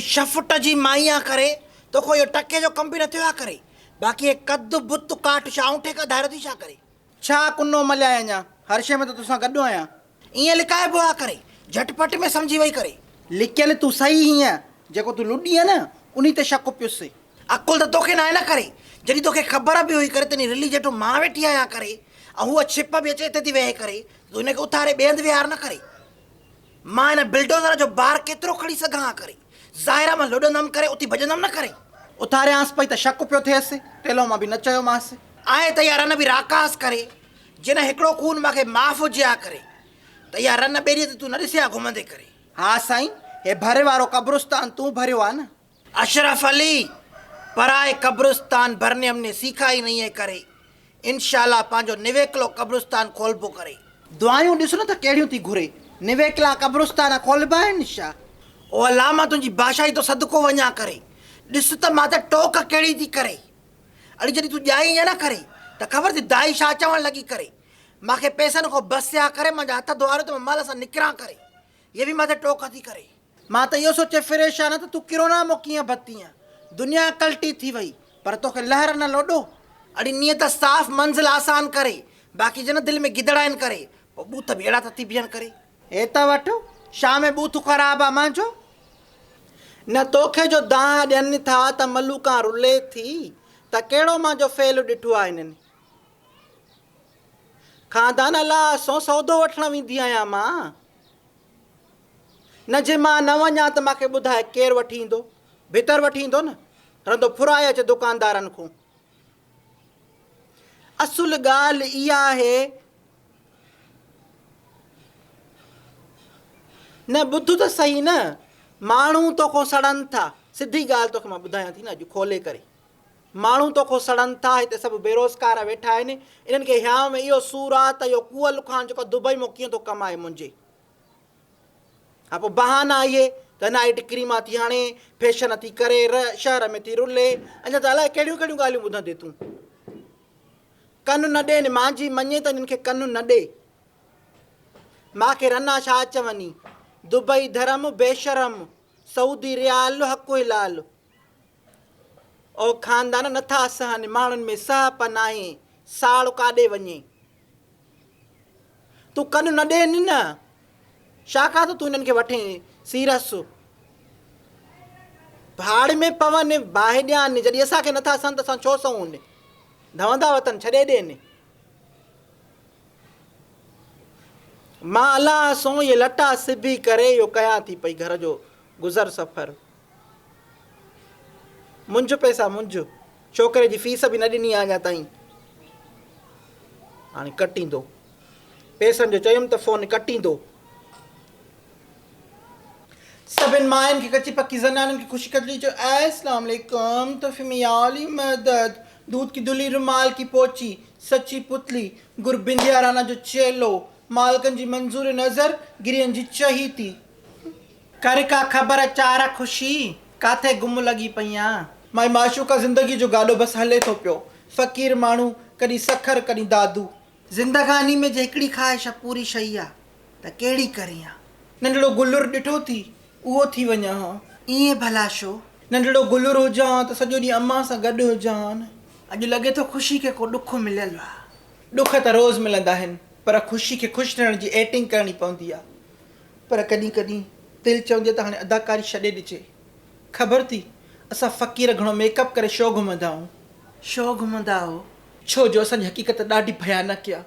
6 जी माइया करे तो कोई टके जो कम भी न थियो आहे करे। बाक़ी ये कद बुत काट शाउठे का दायरो थी छा करे। छा कुन्नो मलिया अञा हर शइ में तो तुसां गॾु आहियां। ईअं लिकाइबो आहे करे झटपट में सम्झी वई करे। लिकियल तूं सही हीअं जेको तूं लुॾी आहे न उन ते शक पियुसि। अकुल तो तोखे न करे जॾहिं तोखे ख़बर बि हुई करे तनी रिली जेठो मां वेठी आहियां करे ऐं हूअ छिप बि अचे हिते थी वेहे करे त हुनखे उथारे ॿियंदि विहार न करे। मां हिन बिल्डोज़र जो बार केतिरो खणी सघां हा करे। ज़ाहिरा मां लुॾंदमि करे उथी भॼंदमि न करे। उथारियांसि पई त शक पियो थियसि टेलो मां बि न चयोमांसि। आहे त यार न बि राकास करे जिन हिकिड़ो खून मूंखे माफ़ हुजे हा करे त यार न ॿेड़ीअ ते तूं न ॾिसे हा घुमंदे करे। हा साईं हे भरे वारो कब्रिस्तान तूं भरियो आहे न। अशरफ अली पराए कब्रिस्तान भरने हमने सीखा ही नहीं है करे। इंशाल्लाह पंहिंजो निवेकलो कब्रिस्तान खोलबो करे। दुआयूं ॾिस न त कहिड़ियूं थी घुरे। निवेकला कब्रिस्तान खोलबा आहिनि छा। ओ अलाह मां तुंहिंजी बादशाही तो सदको वञा करे। ॾिस त मां त टोक कहिड़ी थी करे। अड़ी जॾहिं तूं ॼाई न करे त ख़बर थी दाई छा चवणु लॻी करे। मूंखे पैसनि खां बसिया करे मुंहिंजा हथ धोआरियो त मां माल सां निकिरां करे। ये बि मां त टोक थी करे। मां त इहो सोचे फिरेश आहे न त तूं किरोना मो कीअं बतीअं। दुनिया कल्टी थी वई पर तोखे लहर न लोॾो। अड़ी नियत साफ़ मंज़िल आसान करे बाक़ी जन दिलि में गिदड़ आहिनि करे पोइ बूथ बि अहिड़ा था थी बीहनि करे। हे त वठो शाम में बूथ ख़राबु आहे मुंहिंजो। न तोखे जो दाह ॾियनि था त मलूका रुले थी त कहिड़ो मुंहिंजो फेल ॾिठो आहे हिननि। खानदान अलाह सो सौदो वठणु वेंदी आहियां मां। न जे मां न वञा त मूंखे ॿुधाए केरु वठी ईंदो। भितर वठी ईंदो न रंदो फुराए अचे दुकानदारनि खां। असुल ॻाल्हि इहा आहे न ॿुध त सही न माण्हू तोखां सड़नि था। सिधी ॻाल्हि तोखे मां ॿुधायां थी न अॼु खोले करे। माण्हू तोखां सड़नि था। हिते सभु बेरोज़गार वेठा आहिनि। इन्हनि खे हियाव में इहो सूर आहे त इहो कुअल खान जेको दुबई में कीअं थो कमाए मुंहिंजे। हा पोइ बहाना इहे त नाइट क्रीमा थी हाणे फैशन थी करे शहर में थी रुले। अञा त अलाए कहिड़ियूं कहिड़ियूं ॻाल्हियूं ॿुधंदे तूं। कन न ॾे मुंहिंजी मञे त हिननि खे कन न ॾे। मूंखे रना छा चवनी दुबई धर्म बेशरम सऊदी रियाल हक़ हिलाल। ओ खानदान नथा सहनि माण्हुनि में सहप नाहे साड़ काॾे वञे। तूं कन न ॾेनि न छाकाणि त तूं हिननि खे वठे सीरस भाड़ में पवनि बाहि ॾियानि। जॾहिं असांखे नथा सहनि त असां छो सहूं। धवंदा वतन छॾे ॾियनि। मां अलाह सो इहे लटा सिबी करे इहो कयां थी पई घर जो गुज़र सफ़र। मुंझ पैसा मुंझ छोकिरे जी फीस बि न ॾिनी आहे अञा ताईं। हाणे कटींदो पैसनि जो चयुमि त फ़ोन कटींदो। सभिनि माइनि खे कची पकी ज़नाननि खे ख़ुशी कजली जो अस्सलाम वालेकुम तोफ़िमियाली मदद दूध की दुली रुमाल की पोची सच्ची पुतली गुरबिंदिया राना जो चेलो मालकन जी मंजूर नज़र गिरियन जी चही थी कर का ख़बर चारा ख़ुशी काथे गुम लगी पईयां। माई माशूका ज़िंदगी जो गाॾो बस हले थो पियो। फ़क़ीर माण्हू कॾहिं सखर कॾहिं दादू। ज़िंदगानी में जे हिकिड़ी ख़्वाहिश पूरी शई आहे त कहिड़ी करियां। नंढड़ो गुलर ॾिठो थी उहो थी वञा हा। ईअं भला छो नंढड़ो गुलर हुजां त सॼो ॾींहुं अम्मा सां गॾु हुजां। अॼु लॻे थो ख़ुशी खे को ॾुख मिलियल आहे। ॾुख त रोज़ मिलंदा आहिनि पर ख़ुशी खे ख़ुशि रहण जी एक्टिंग करणी पवंदी आहे। पर कॾहिं कॾहिं दिलि चवंदी आहे त हाणे अदाकारी छॾे ॾिजे। ख़बर थी असां फ़क़ीर घणो मेकअप करे छो घुमंदा आहियूं। छो घुमंदा आहियो छो जो असांजी हक़ीक़त ॾाढी भयानक आहे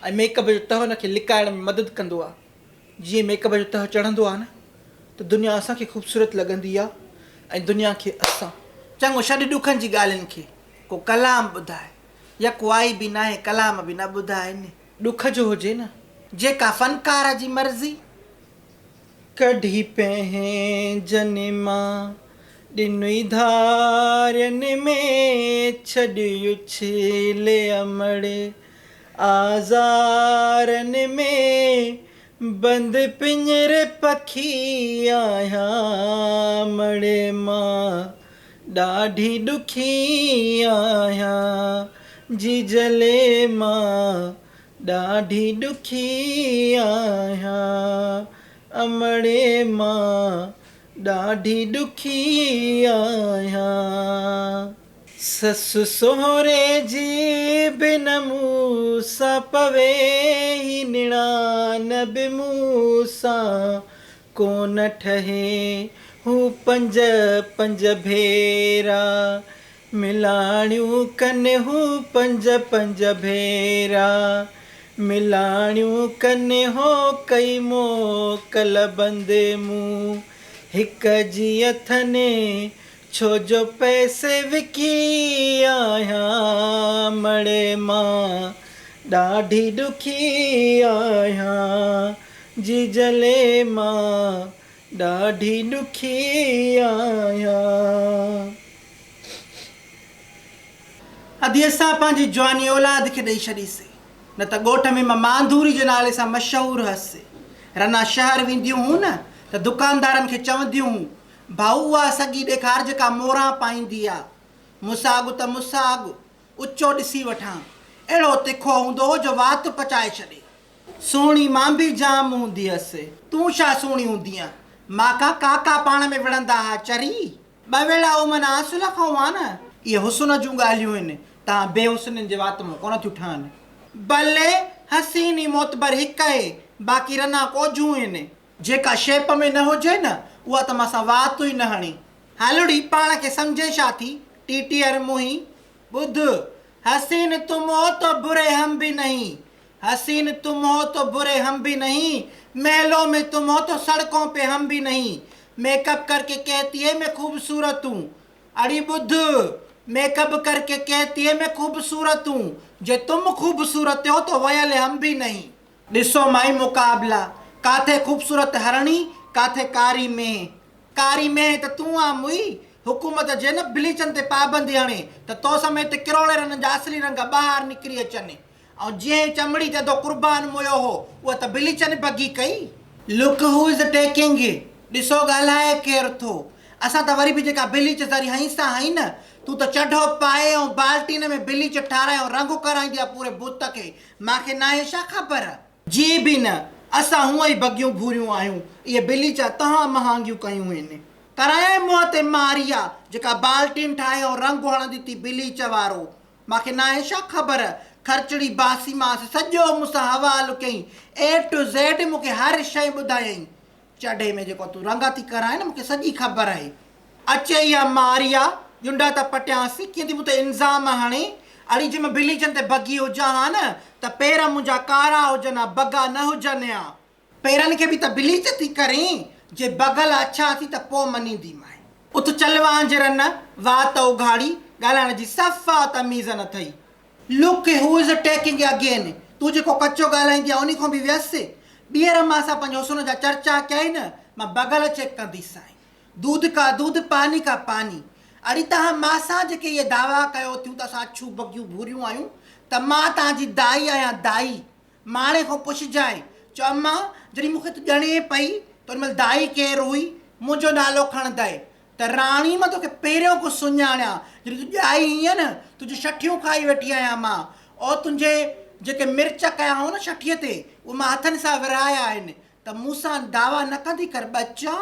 ऐं मेकअप जो तह हुनखे लिकाइण में मदद कंदो आहे। जीअं मेकअप जो तह चढ़ंदो आहे न त दुनिया असांखे ख़ूबसूरत लॻंदी आहे ऐं दुनिया खे असां। चङो छॾ ॾुखनि जी ॻाल्हियुनि खे को कलाम ॿुधाए या को आई बि न आहे कलाम बि न ॿुधाइनि। ॾुख जो हुजे न जेका फ़नकार जी मर्ज़ी। कढी पंहिंजनि मां ॾिनुई धारनि में छॾियो छेले अमड़े आज़ारनि में बंदि पिंजरे पखी आहियां मड़े मां ॾाढी ॾुखी आहियां जी जले मां ॾाढी ॾुखी आहियां अमड़े मां ॾाढी ॾुखी आहियां। ससु सोहरे जी बिन मूंसां पवे ही निणान बि मूंसां कोन ठहे। हू पंज पंज भेरा मिलाणियूं कनि, हू पंज पंज भेरा मिलाणियूं कनि। हो कई मोकल बंदे मूं हिक जी अथने, छो जो पैसे विकी आहियां। मड़े मां ॾाढी ॾुखी आहियां, जी जले मां ॾाढी ॾुखी आहियां। अॼु असां पंहिंजी जवानी औलाद खे ॾेई छॾीसीं, न त ॻोठ में मां मांधूरी जे नाले सां मशहूरु हुअसि। रना शहर वेंदियूं हुयूं न त दुकानदारनि खे चवंदियूं हुयूं, भाऊ उहा सॻी ॾेखार जेका मोरां पाईंदी आहे। मुसाॻु त मुसाॻु उचो ॾिसी वठां, अहिड़ो तिखो हूंदो हो जो वात पचाए छॾे। सुहिणी मां बि जाम हूंदी हुअसि, तूं छा सुहिणी हूंदीअ? मां काका पाण में विढ़ंदा हुआ चरी, ॿ वेड़ा उमन आंसू लखऊं आहे न। इहे हुस्न जूं ॻाल्हियूं आहिनि, तव्हां बेहुस्ननि जे वात में कोन थियूं ठहनि। भले हसीनी मोतबर हिकु आहे, बाक़ी रना कोझूं आहिनि। जेका शेप में न हुजे न उहा त मां सां वात ई न हणी। हलड़ी पाण खे सम्झे छा थी टीटीअर मुही। ॿुध, हसीन तुम हो तो बुरे हम भी नहीं, हसीन तुम हो तो बुरे हम भी नहीं, महलों में तुम हो तो सड़कों पे हम भी नहीं। मेकअप करके कहती है मैं खूबसूरत हूँ। अड़ी बुध, मेकअप करके कहती है मैं खूबसूरत हूँ, जे तुम खूबसूरत हो तो वयल हम भी नहीं। ॾिसो माई मुक़ाबला, काथे खूबसूरत हरणी, काथे कारी मेह। कारी मेह त तूं आ मुई। हुकूमत जे न ब्लीचनि ते पाबंदी हणे त तो समेत किरोड़े रंगनि जा असली रंग ॿाहिरि निकिरी अचनि। ऐं जीअं चमड़ी ते तो कुर्बान मुयो हो, उहा त ब्लीचनि बगी कई। लुक हू इज़ टेकिंग, ॾिसो ॻाल्हाए केरु थो। असां त वरी बि जेका ब्लीच ज़री हईंसा हई न, तूं त चढो पाए ऐं बाल्टीन में ब्लीच ठाराए ऐं रंग कराईंदी आहे पूरे बुत खे। मूंखे न आहे छा ख़बर? जी बि न, असां हूअं ई बगियूं भूरियूं आहियूं। इहे ब्लीच तव्हां महांगियूं कयूं आहिनि। कराए मुंहं ते मारी आहे जेका बाल्टीन ठाहे ऐं रंग हणंदी थी ब्लीच वारो। मूंखे न आहे छा ख़बर? ख़र्चड़ी बासी मांसि सॼो मूंसां हवालु कयईं, ए टू ज़ेड मूंखे हर शइ ॿुधायईं। चढ़े में जेको तूं रंग थी कराए न, मूंखे सॼी ख़बर आहे। अचे इहा मारिया जुंडा त पटियांसि, कीअं थी मूं ते इल्ज़ाम हणे। अड़ी जे मां ब्लीचनि ते बगी हुजां हा न त पेर मुंहिंजा कारा हुजनि हा, बगा न हुजनि हा। पेरनि खे बि त ब्लीच थी करें, जे बगल अच्छा थी त पोइ मञींदीमांइ। उथ चल वांजरन, वात उघाड़ी, ॻाल्हाइण जी सफ़ा तमीज़ न अथई। Look who is taking again, तूं जेको कचो ॻाल्हाईंदी आहे उन खां बि वियसि। ॿीहर मां असां पंहिंजे हुस्न जा चर्चा कई न, मां बगल चेक कंदीसांइ। दूध का दूध, पानी का पानी। अड़ी तव्हां मां जेके इहे दावा कयो थियूं त असां अछूं बगियूं भूरियूं आहियूं, त मां तव्हांजी दाई आहियां दाई। माणे खां पुछजांइ, चओ अम्मा जॾहिं मूंखे तूं ॼणे पई त हुन महिल दाई केरु हुई, मुंहिंजो नालो खणंदई त राणी मां तोखे पहिरियों कुझु सुञाणियां। जॾहिं तूं ॼाई हीअं न, तुंहिंजी छठियूं खाई वेठी आहियां मां। और तुंहिंजे जेके मिर्च कया हो न छठीअ ते, उहे मां हथनि सां विरहाया आहिनि। त मूंसां दावा न कंदी कर बच्चा।